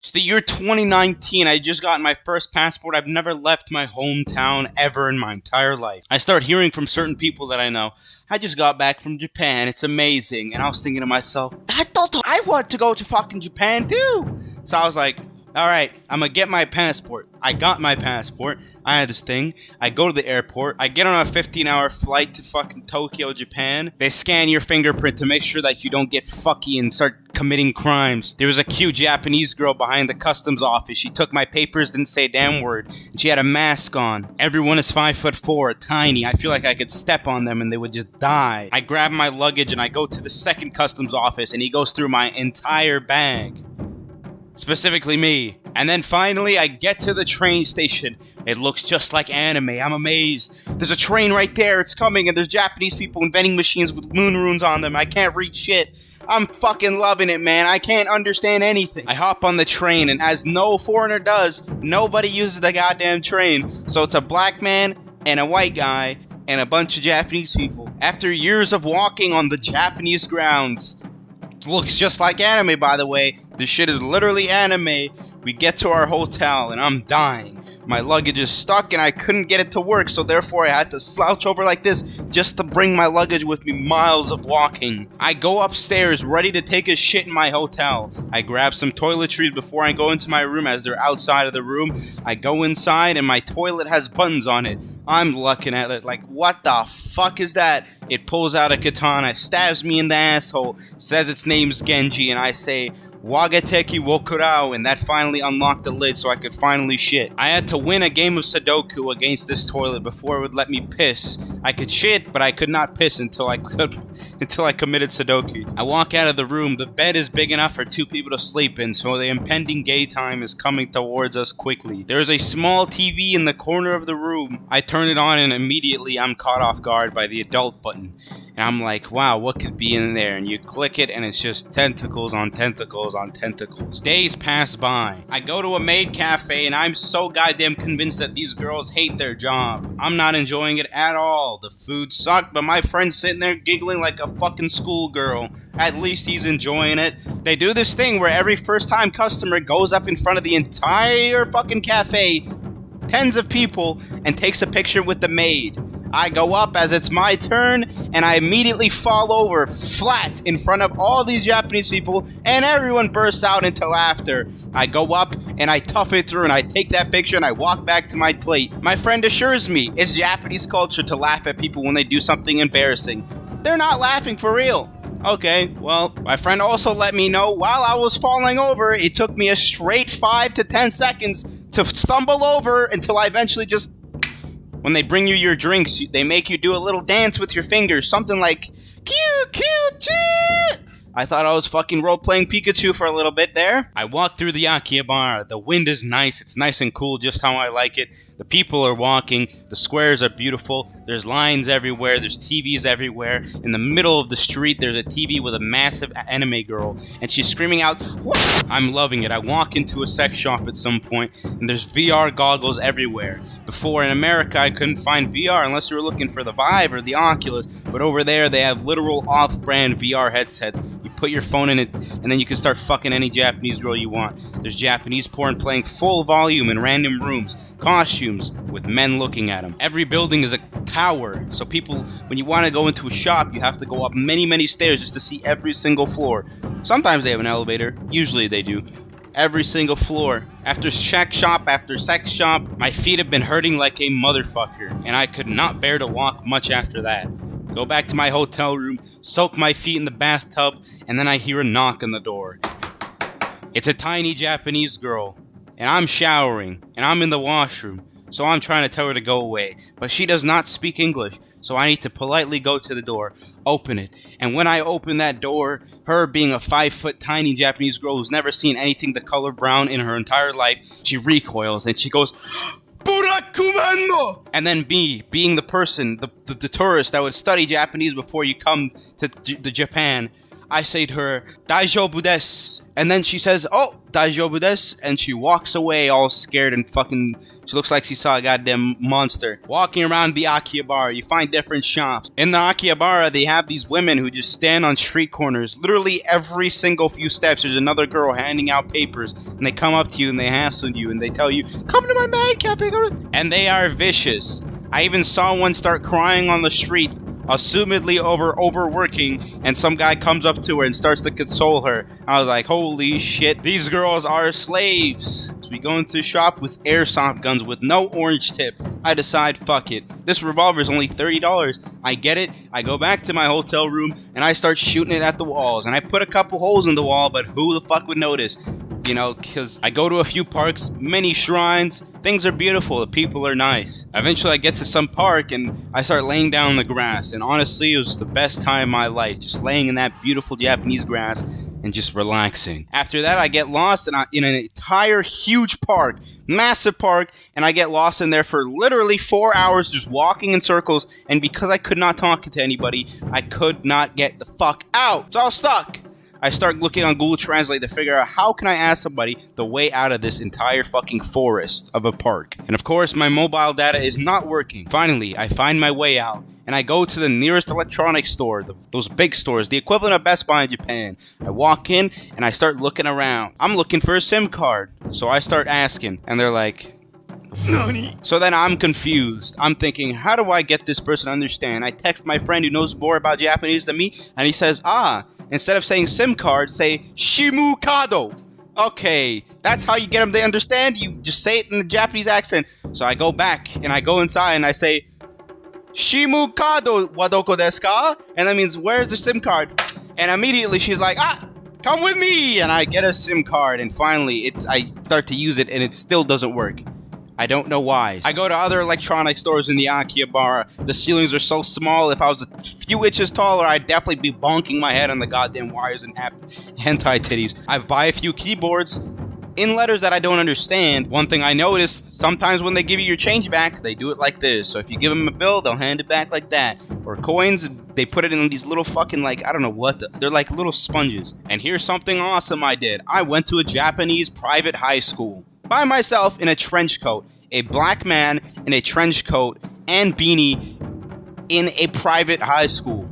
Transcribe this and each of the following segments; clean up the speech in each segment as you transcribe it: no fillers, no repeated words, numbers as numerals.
It's the year 2019. I just got my first passport. I've never left my hometown ever in my entire life. I start hearing from certain people that I know, I just got back from Japan. It's amazing. And I was thinking to myself, I want to go to fucking Japan too. So I was like, all right, I'm going to get my passport. I got my passport. I had this thing. I go to the airport. I get on a 15-hour flight to fucking Tokyo, Japan. They scan your fingerprint to make sure that you don't get fucky and start committing crimes. There was a cute Japanese girl behind the customs office. She took my papers, didn't say a damn word. And she had a mask on. Everyone is 5'4", tiny. I feel like I could step on them and they would just die. I grab my luggage and I go to the second customs office and he goes through my entire bag. Specifically me. And then finally I get to the train station. It looks just like anime. I'm amazed. There's a train right there. It's coming and there's Japanese people in vending machines with moon runes on them. I can't read shit. I'm fucking loving it, man. I can't understand anything. I hop on the train and as no foreigner does, nobody uses the goddamn train. So it's a black man and a white guy and a bunch of Japanese people. After years of walking on the Japanese grounds, looks just like anime, by the way. This shit is literally anime. We get to our hotel and I'm dying. My luggage is stuck and I couldn't get it to work, so therefore I had to slouch over like this just to bring my luggage with me miles of walking. I go upstairs ready to take a shit in my hotel. I grab some toiletries before I go into my room as they're outside of the room. I go inside and my toilet has buttons on it. I'm looking at it like, what the fuck is that? It pulls out a katana, stabs me in the asshole, says its name's Genji, and I say, Wagateki Wokurao, and that finally unlocked the lid so I could finally shit. I had to win a game of Sudoku against this toilet before it would let me piss. I could shit, but I could not piss until I committed Sudoku. I walk out of the room. The bed is big enough for 2 people to sleep in, so the impending gay time is coming towards us quickly. There is a small TV in the corner of the room. I turn it on and immediately I'm caught off guard by the adult button. And I'm like, wow, what could be in there? And you click it and it's just tentacles on tentacles on tentacles. Days pass by. I go to a maid cafe and I'm so goddamn convinced that these girls hate their job. I'm not enjoying it at all. The food sucked, but my friend's sitting there giggling like a fucking schoolgirl. At least he's enjoying it. They do this thing where every first-time customer goes up in front of the entire fucking cafe, tens of people, and takes a picture with the maid. I go up as it's my turn, and I immediately fall over flat in front of all these Japanese people, and everyone bursts out into laughter. I go up, and I tough it through, and I take that picture, and I walk back to my plate. My friend assures me it's Japanese culture to laugh at people when they do something embarrassing. They're not laughing for real. Okay, well, my friend also let me know while I was falling over, it took me a straight 5 to 10 seconds to stumble over until I eventually just... When they bring you your drinks, they make you do a little dance with your fingers, something like, cute, cute, cute. I thought I was fucking role-playing Pikachu for a little bit there. I walk through the Akihabara. The wind is nice. It's nice and cool, just how I like it. The people are walking. The squares are beautiful. There's lines everywhere. There's TVs everywhere. In the middle of the street, there's a TV with a massive anime girl, and she's screaming out, "What?" I'm loving it. I walk into a sex shop at some point, and there's VR goggles everywhere. Before, in America, I couldn't find VR unless you were looking for the Vive or the Oculus, but over there, they have literal off-brand VR headsets. You put your phone in it, and then you can start fucking any Japanese girl you want. There's Japanese porn playing full volume in random rooms, costumes with men looking at them. Every building is a tower, so people, when you want to go into a shop, you have to go up many, many stairs just to see every single floor. Sometimes they have an elevator. Usually they do. Every single floor. After sex shop after sex shop, my feet have been hurting like a motherfucker, and I could not bear to walk much after that. Go back to my hotel room, soak my feet in the bathtub, and then I hear a knock on the door. It's a tiny Japanese girl, and I'm showering, and I'm in the washroom, so I'm trying to tell her to go away, but she does not speak English, so I need to politely go to the door, open it, and when I open that door, her being a 5-foot tiny Japanese girl who's never seen anything the color brown in her entire life, she recoils, and she goes, "Burakumano!" And then me, being the person, the tourist that would study Japanese before you come to Japan, I say to her, "Daijoubu desu." And then she says, "Oh, daijoubu desu," and she walks away all scared and fucking... She looks like she saw a goddamn monster. Walking around the Akihabara, you find different shops. In the Akihabara, they have these women who just stand on street corners. Literally every single few steps, there's another girl handing out papers. And they come up to you and they hassle you and they tell you, "Come to my man cafe." And they are vicious. I even saw one start crying on the street, assumedly overworking, and some guy comes up to her and starts to console her. I was like, holy shit, these girls are slaves. So we go into the shop with airsoft guns with no orange tip. I decide, fuck it. This revolver is only $30. I get it, I go back to my hotel room, and I start shooting it at the walls. And I put a couple holes in the wall, but who the fuck would notice? You know, because I go to a few parks, many shrines, things are beautiful, the people are nice. Eventually I get to some park and I start laying down in the grass, and honestly it was the best time of my life, just laying in that beautiful Japanese grass and just relaxing. After that I get lost in an entire huge park, massive park, and I get lost in there for literally 4 hours just walking in circles, and because I could not talk to anybody, I could not get the fuck out. It's all stuck. I start looking on Google Translate to figure out how can I ask somebody the way out of this entire fucking forest of a park. And of course, my mobile data is not working. Finally, I find my way out, and I go to the nearest electronics store, those big stores, the equivalent of Best Buy in Japan. I walk in, and I start looking around. I'm looking for a SIM card, so I start asking, and they're like, "Nani?" So then I'm confused. I'm thinking, how do I get this person to understand? I text my friend who knows more about Japanese than me, and he says, instead of saying SIM card, say Shimu Kado. Okay, that's how you get them to understand. You just say it in the Japanese accent. So I go back and I go inside and I say Shimu Kado wa doko desu ka? And that means, where's the SIM card? And immediately she's like, come with me. And I get a SIM card, and finally I start to use it, and it still doesn't work. I don't know why. I go to other electronic stores in the Akihabara. The ceilings are so small, if I was a few inches taller, I'd definitely be bonking my head on the goddamn wires and hentai titties. I buy a few keyboards in letters that I don't understand. One thing I noticed, sometimes when they give you your change back, they do it like this. So if you give them a bill, they'll hand it back like that. Or coins, they put it in these little fucking, like, I don't know what, they're like little sponges. And here's something awesome I did. I went to a Japanese private high school by myself in a trench coat. A black man in a trench coat and beanie in a private high school.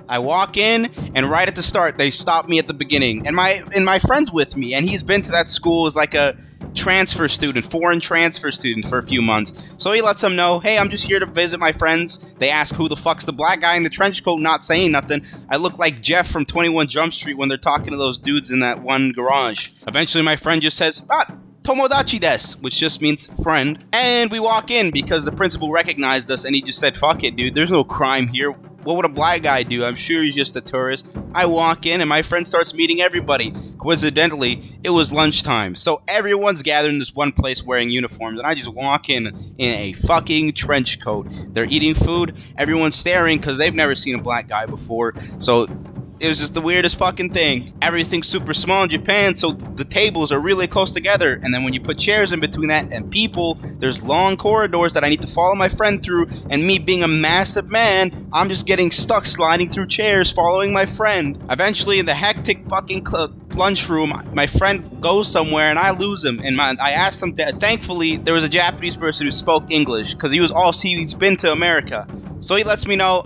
I walk in, and right at the start, they stop me at the beginning. And my friend's with me, and he's been to that school as like a transfer student, foreign transfer student for a few months. So he lets them know, hey, I'm just here to visit my friends. They ask who the fuck's the black guy in the trench coat, not saying nothing. I look like Jeff from 21 Jump Street when they're talking to those dudes in that one garage. Eventually my friend just says, Tomodachi desu, which just means friend. And we walk in because the principal recognized us, and he just said, fuck it, dude, there's no crime here. What would a black guy do? I'm sure he's just a tourist. I walk in, and my friend starts meeting everybody. Coincidentally, it was lunchtime, so everyone's gathered in this one place wearing uniforms, and I just walk in a fucking trench coat. They're eating food, everyone's staring because they've never seen a black guy before, so it was just the weirdest fucking thing. Everything's super small in Japan, so the tables are really close together. And then when you put chairs in between that and people, there's long corridors that I need to follow my friend through. And me being a massive man, I'm just getting stuck sliding through chairs, following my friend. Eventually, in the hectic fucking lunchroom, my friend goes somewhere and I lose him. And I asked him to, thankfully, there was a Japanese person who spoke English because he's been to America. So he lets me know,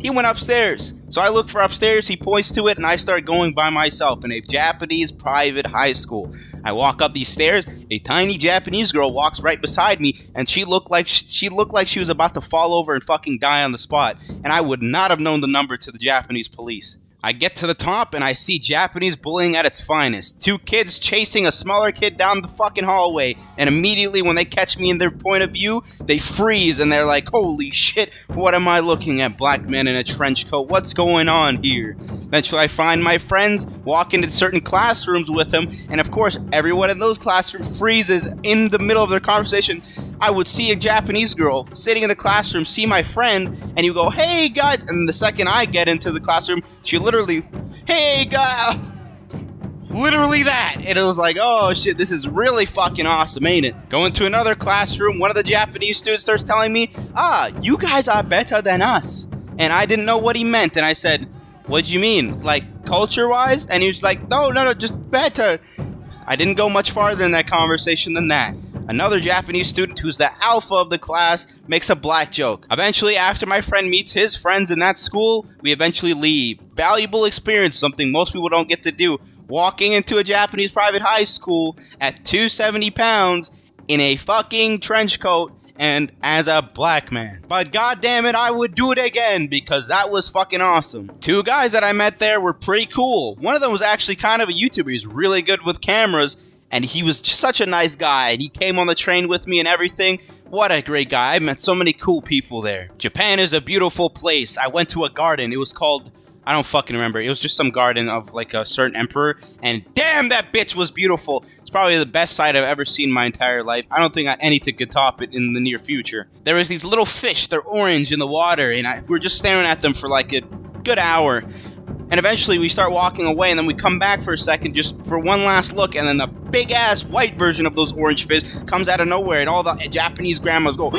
he went upstairs. So I look for upstairs, he points to it, and I start going by myself in a Japanese private high school. I walk up these stairs, a tiny Japanese girl walks right beside me, and she looked like she was about to fall over and fucking die on the spot, and I would not have known the number to the Japanese police. I get to the top and I see Japanese bullying at its finest. Two kids chasing a smaller kid down the fucking hallway, and immediately when they catch me in their point of view, they freeze and they're like, holy shit, what am I looking at? Black man in a trench coat, what's going on here? Eventually I find my friends, walk into certain classrooms with them, and of course everyone in those classrooms freezes in the middle of their conversation. I would see a Japanese girl sitting in the classroom, see my friend, and you go, hey guys, and the second I get into the classroom, she literally, hey guys, literally that, and it was like, oh shit, this is really fucking awesome, ain't it? Going to another classroom, one of the Japanese students starts telling me, you guys are better than us, and I didn't know what he meant, and I said, What'd you mean? Like, culture-wise? And he was like, no, just better. I didn't go much farther in that conversation than that. Another Japanese student who's the alpha of the class makes a black joke. Eventually, after my friend meets his friends in that school, we eventually leave. Valuable experience, something most people don't get to do. Walking into a Japanese private high school at 270 pounds in a fucking trench coat and as a black man. But goddamn it, I would do it again because that was fucking awesome. Two guys that I met there were pretty cool. One of them was actually kind of a YouTuber. He's really good with cameras, and he was such a nice guy, and he came on the train with me and everything. What a great guy. I met so many cool people there. Japan is a beautiful place. I went to a garden. It was called, I don't fucking remember. It was just some garden of like a certain emperor, and damn, that bitch was beautiful. It's probably the best sight I've ever seen in my entire life. I don't think anything could top it in the near future. There was these little fish. They're orange in the water, and we were just staring at them for like a good hour. And eventually we start walking away, and then we come back for a second just for one last look, and then the big-ass white version of those orange fish comes out of nowhere, and all the Japanese grandmas go,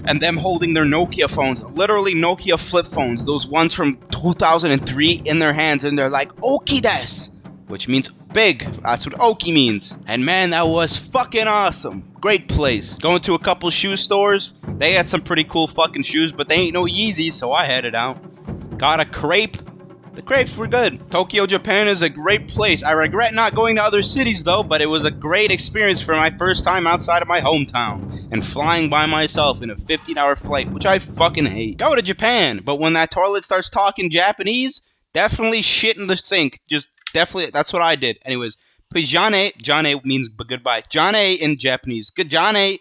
and them holding their Nokia phones, literally Nokia flip phones, those ones from 2003 in their hands, and they're like, "Oki desu," which means big. That's what Oki means. And man, that was fucking awesome. Great place. Going to a couple shoe stores. They had some pretty cool fucking shoes, but they ain't no Yeezys, so I headed out. Got a crepe. The crepes were good. Tokyo, Japan is a great place. I regret not going to other cities though, but it was a great experience for my first time outside of my hometown and flying by myself in a 15-hour flight, which I fucking hate. Go to Japan, but when that toilet starts talking Japanese, definitely shit in the sink. Just definitely, that's what I did. Anyways, please, Jane means goodbye. Jane in Japanese. Good Jane.